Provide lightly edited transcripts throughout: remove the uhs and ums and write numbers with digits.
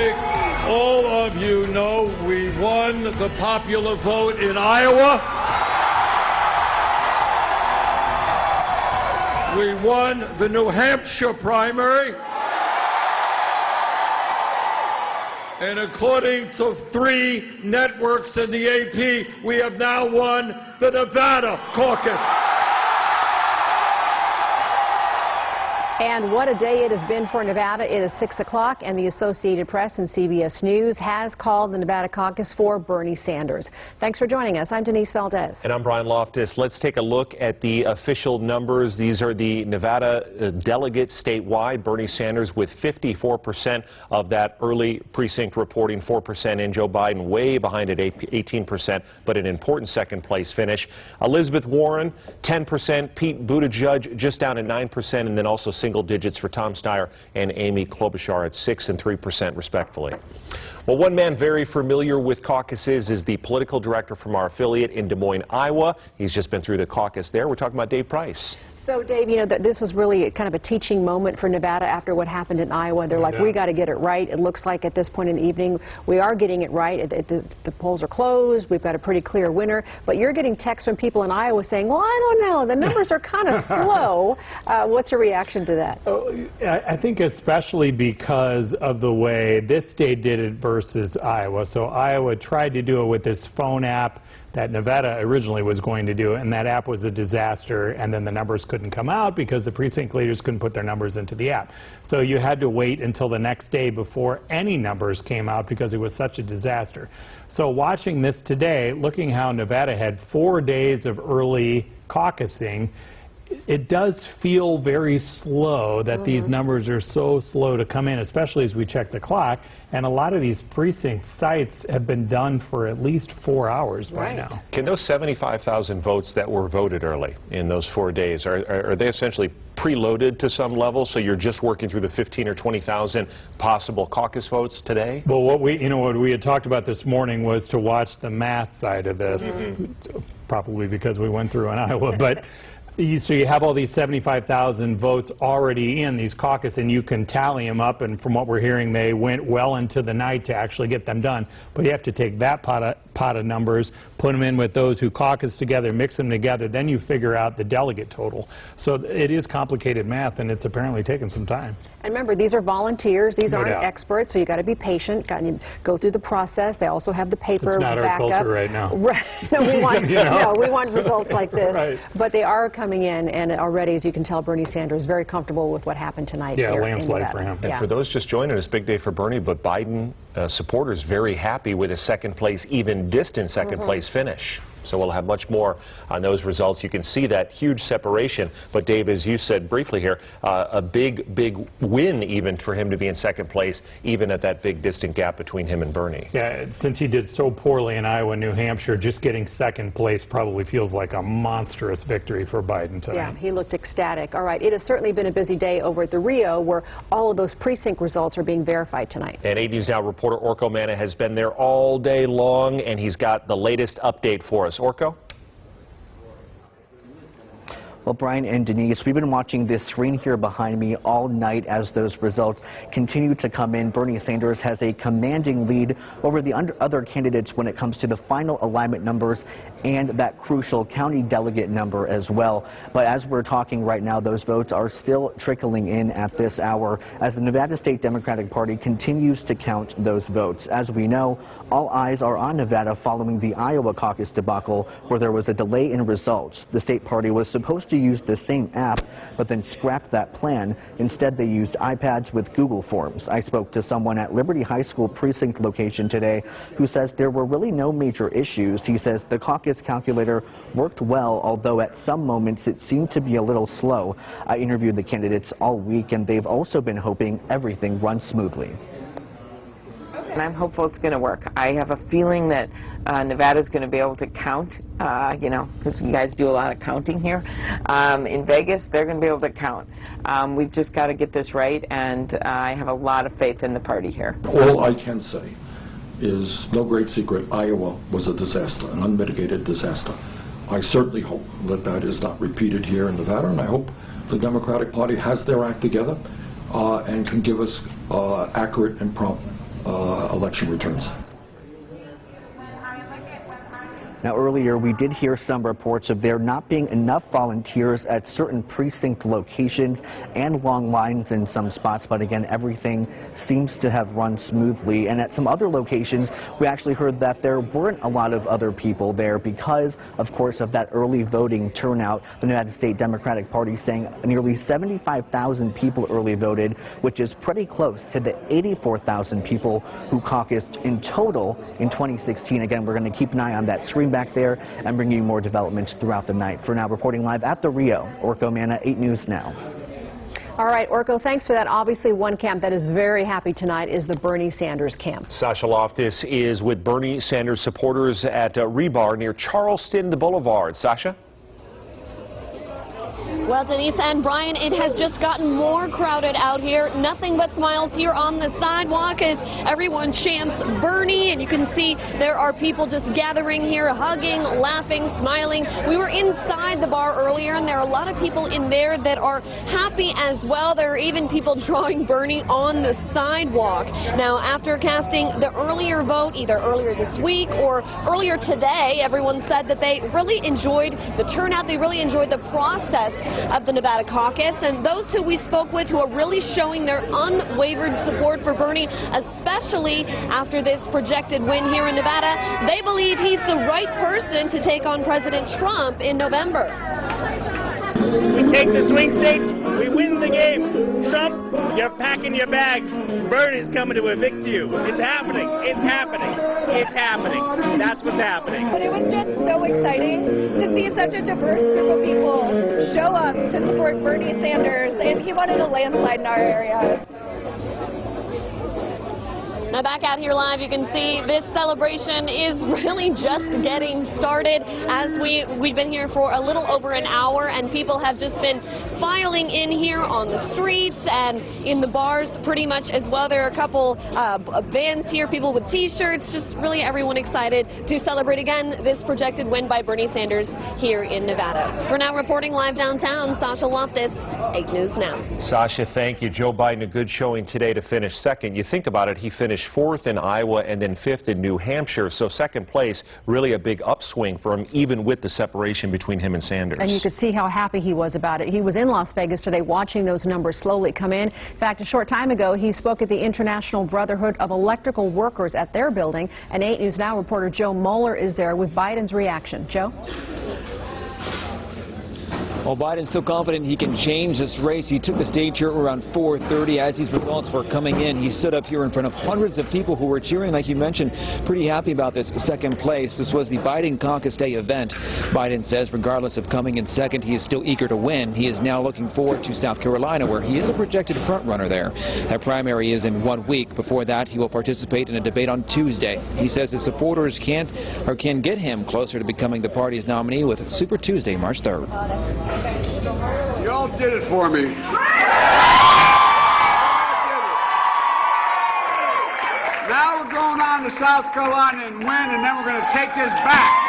think all of you know we won the popular vote in Iowa. We won the New Hampshire primary. And according to 3 networks in the AP, we have now won the Nevada caucus. And what a day it has been for Nevada. It is 6 o'clock, and the Associated Press and CBS News has called the Nevada caucus for Bernie Sanders. Thanks for joining us. I'm Denise Valdez. And I'm Brian Loftus. Let's take a look at the official numbers. These are the Nevada delegates statewide. Bernie Sanders with 54% of that early precinct reporting, 4% in. Joe Biden way behind at 18%, but an important second-place finish. Elizabeth Warren, 10%. Pete Buttigieg just down at 9%, and then also single digits for Tom Steyer and Amy Klobuchar at 6% and 3% respectively. Well, one man very familiar with caucuses is the political director from our affiliate in Des Moines, Iowa. He's just been through the caucus there. We're talking about Dave Price. So, Dave, you know, this was really kind of a teaching moment for Nevada after what happened in Iowa. They're like, we got to get it right. It looks like at this point in the evening, we are getting it right. The polls are closed. We've got a pretty clear winner. But you're getting texts from people in Iowa saying, well, I don't know. The numbers are kind of slow. What's your reaction to that? I think especially because of the way this state did it versus Iowa. So Iowa tried to do it with this phone app that Nevada originally was going to do, and that app was a disaster, and then the numbers couldn't come out because the precinct leaders couldn't put their numbers into the app. So you had to wait until the next day before any numbers came out because it was such a disaster. So watching this today, looking how Nevada had 4 days of early caucusing, it does feel very slow that these numbers are so slow to come in, especially as we check the clock. And a lot of these precinct sites have been done for at least 4 hours by now. Can those 75,000 votes that were voted early in those 4 days, are they essentially preloaded to some level, so you're just working through the 15 or 20,000 possible caucus votes today? Well, what we had talked about this morning was to watch the math side of this, probably because we went through in Iowa, but so you have all these 75,000 votes already in these caucus, and you can tally them up, and from what we're hearing, they went well into the night to actually get them done. But you have to take that pot of numbers, put them in with those who caucus together, mix them together, then you figure out the delegate total. So it is complicated math, and it's apparently taken some time. And remember, these are volunteers. These aren't doubt. experts, so you got to be patient, got to go through the process. They also have the paper It's not our backup. culture right now. Right. No, we want, no, we want results like this. Right. But they are coming in, and already, as you can tell, Bernie Sanders is very comfortable with what happened tonight. Yeah, here landslide in for him. And for those just joining us, big day for Bernie, but Biden supporters very happy with a second place, even distant second place finish. So we'll have much more on those results. You can see that huge separation. But Dave, as you said briefly here, a big win even for him to be in second place, even at that big distant gap between him and Bernie. Yeah, since he did so poorly in Iowa and New Hampshire, just getting second place probably feels like a monstrous victory for Biden tonight. Yeah, he looked ecstatic. All right, it has certainly been a busy day over at the Rio, where all of those precinct results are being verified tonight. And 8 News Now reporter Orko Manna has been there all day long, and he's got the latest update for us. Orko? Well, Brian and Denise, we've been watching this screen here behind me all night as those results continue to come in. Bernie Sanders has a commanding lead over the other candidates when it comes to the final alignment numbers and that crucial county delegate number as well. But as we're talking right now, those votes are still trickling in at this hour as the Nevada State Democratic Party continues to count those votes. As we know, all eyes are on Nevada following the Iowa caucus debacle, where there was a delay in results. The state party was supposed to use the same app, but then scrapped that plan. Instead, they used iPads with Google Forms. I spoke to someone at Liberty High School precinct location today who says there were really no major issues. He says the caucus calculator worked well, although at some moments it seemed to be a little slow. I interviewed the candidates all week, and they've also been hoping everything runs smoothly. And I'm hopeful it's going to work. I have a feeling that Nevada's going to be able to count, you know, because you guys do a lot of counting here. In Vegas, they're going to be able to count. We've just got to get this right, and I have a lot of faith in the party here. All I can say is no great secret, Iowa was a disaster, an unmitigated disaster. I certainly hope that that is not repeated here in Nevada, and I hope the Democratic Party has their act together and can give us accurate and prompt election returns. Now, earlier we did hear some reports of there not being enough volunteers at certain precinct locations and long lines in some spots, but again, everything seems to have run smoothly. And at some other locations, we actually heard that there weren't a lot of other people there because, of course, of that early voting turnout. The Nevada State Democratic Party saying nearly 75,000 people early voted, which is pretty close to the 84,000 people who caucused in total in 2016. Again, we're going to keep an eye on that screen back there and bring you more developments throughout the night. For now, reporting live at the Rio, Orko Manna, 8 News Now. All right, Orko, thanks for that. Obviously, one camp that is very happy tonight is the Bernie Sanders camp. Sasha Loftus is with Bernie Sanders supporters at Rebar near Charleston, the Boulevard. Sasha? Well, Denise and Brian, it has just gotten more crowded out here. Nothing but smiles here on the sidewalk as everyone chants Bernie, and you can see there are people just gathering here, hugging, laughing, smiling. We were inside the bar earlier, and there are a lot of people in there that are happy as well. There are even people drawing Bernie on the sidewalk. Now, after casting the earlier vote, either earlier this week or earlier today, everyone said that they really enjoyed the turnout. They really enjoyed the process of the Nevada caucus, and those who we spoke with who are really showing their unwavering support for Bernie, especially after this projected win here in Nevada, they believe he's the right person to take on President Trump in November. We take the swing states, we win the game. Trump, you're packing your bags. Bernie's coming to evict you. It's happening. It's happening. It's happening. That's what's happening. But it was just so exciting to see such a diverse group of people show up to support Bernie Sanders, and he won in a landslide in our area. Now back out here live, you can see this celebration is really just getting started as we've been here for a little over an hour, and people have just been filing in here on the streets and in the bars pretty much as well. There are a couple vans here, people with t-shirts, just really everyone excited to celebrate again this projected win by Bernie Sanders here in Nevada. For now, reporting live downtown, Sasha Loftus, 8 News Now. Sasha, thank you. Joe Biden, a good showing today to finish second. You think about it, he finished 4th in Iowa and then 5th in New Hampshire. So second place, really a big upswing for him, even with the separation between him and Sanders. And you could see how happy he was about it. He was in Las Vegas today watching those numbers slowly come in. In fact, a short time ago, he spoke at the International Brotherhood of Electrical Workers at their building. And 8 News Now reporter Joe Moeller is there with Biden's reaction. Joe? Well, Biden's still confident he can change this race. He took the stage here around 4:30 as these results were coming in. He stood up here in front of hundreds of people who were cheering, like you mentioned, pretty happy about this second place. This was the Biden Caucus Day event. Biden says regardless of coming in second, he is still eager to win. He is now looking forward to South Carolina, where he is a projected front runner there. That primary is in 1 week. Before that, he will participate in a debate on Tuesday. He says his supporters can get him closer to becoming the party's nominee with Super Tuesday, March 3rd. You all did it for me. Now we're going on to South Carolina and win, and then we're going to take this back.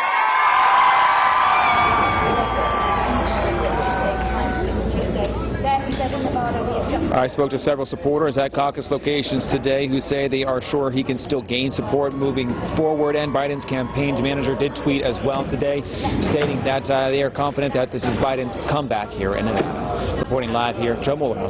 I spoke to several supporters at caucus locations today who say they are sure he can still gain support moving forward, and Biden's campaign manager did tweet as well today, stating that they are confident that this is Biden's comeback here in Nevada. Reporting live here, Joe Moeller.